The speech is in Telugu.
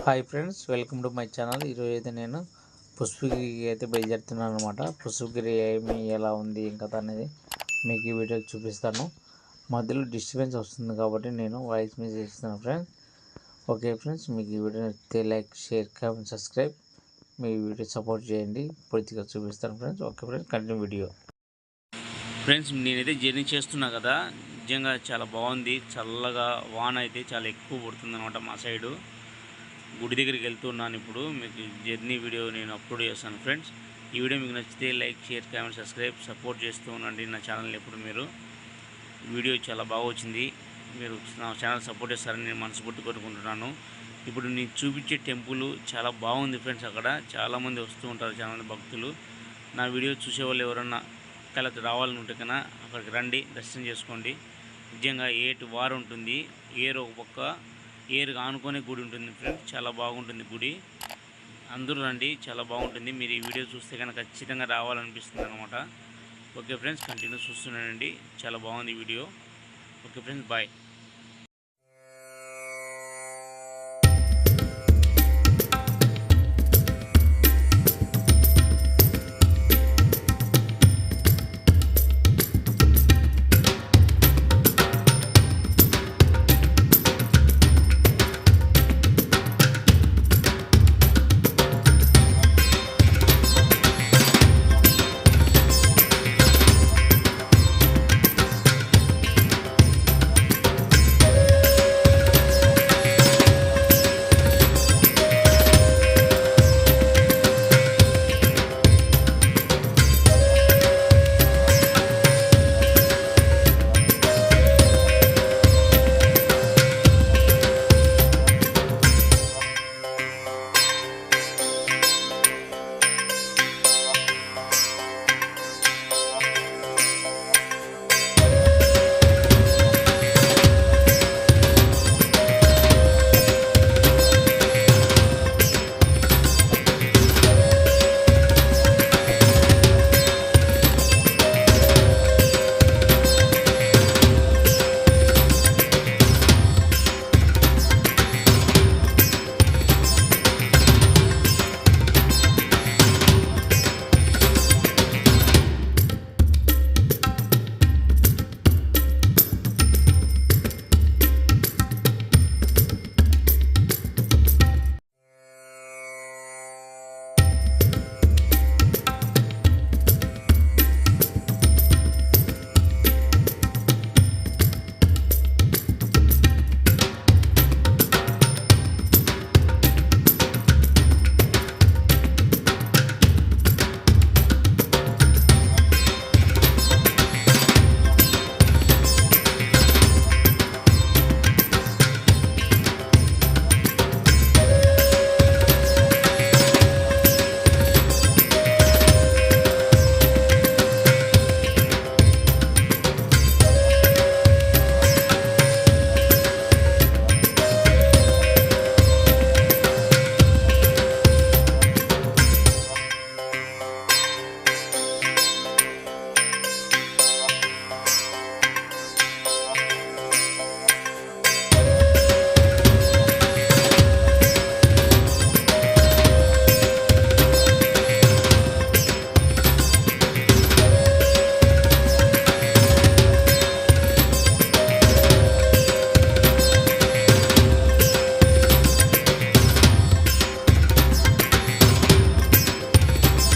Hi friends, welcome to my channel. ఈరోజు అయితే నేను పుష్పగిరికి అయితే బయలుదేరుతున్నాను అనమాట. పుష్పగిరి ఎలా ఉంది ఏం కథ అనేది మీకు ఈ వీడియో చూపిస్తాను. మధ్యలో డిస్టర్బెన్స్ వస్తుంది కాబట్టి నేను వాయిస్ మీద చేస్తున్నాను ఫ్రెండ్స్. ఓకే ఫ్రెండ్స్, మీకు ఈ వీడియో నచ్చితే లైక్, షేర్, కామెంట్, సబ్స్క్రైబ్. మీ వీడియో సపోర్ట్ చేయండి. పూర్తిగా చూపిస్తాను friends. Okay friends, continue video. Friends, నేనైతే జర్నీ చేస్తున్నా కదా, నిజంగా చాలా బాగుంది. చల్లగా వాన అయితే చాలా ఎక్కువ పడుతుంది అనమాట మా సైడు. గుడి దగ్గరికి వెళ్తున్నాను. ఇప్పుడు మీకు జర్నీ వీడియో నేను అప్లోడ్ చేస్తాను ఫ్రెండ్స్. ఈ వీడియో మీకు నచ్చితే like, share, comment, subscribe, support చేస్తూ ఉండండి నా ఛానల్ని. ఎప్పుడు మీరు వీడియో చాలా బాగా వచ్చింది, మీరు నా ఛానల్ సపోర్ట్ చేస్తారని నేను మనస్ఫూర్తి కోరుకుంటున్నాను. ఇప్పుడు నేను చూపించే టెంపుల్ చాలా బాగుంది ఫ్రెండ్స్. అక్కడ చాలామంది వస్తూ ఉంటారు, చాలామంది భక్తులు. నా వీడియో చూసేవాళ్ళు ఎవరన్నా కళకి రావాలనుంటే కన్నా అక్కడికి రండి, దర్శనం చేసుకోండి. నిజంగా ఏటి వారు ఉంటుంది, ఏరు ఒక పక్క ఏరుగా ఆనుకునే గుడి ఉంటుంది ఫ్రెండ్స్. చాలా బాగుంటుంది గుడి. అందరూ రండి, చాలా బాగుంటుంది. మీరు ఈ వీడియో చూస్తే కనుక ఖచ్చితంగా రావాలనిపిస్తుంది అనమాట. ఓకే ఫ్రెండ్స్, కంటిన్యూ చూస్తున్నానండి. చాలా బాగుంది వీడియో. Okay friends, bye.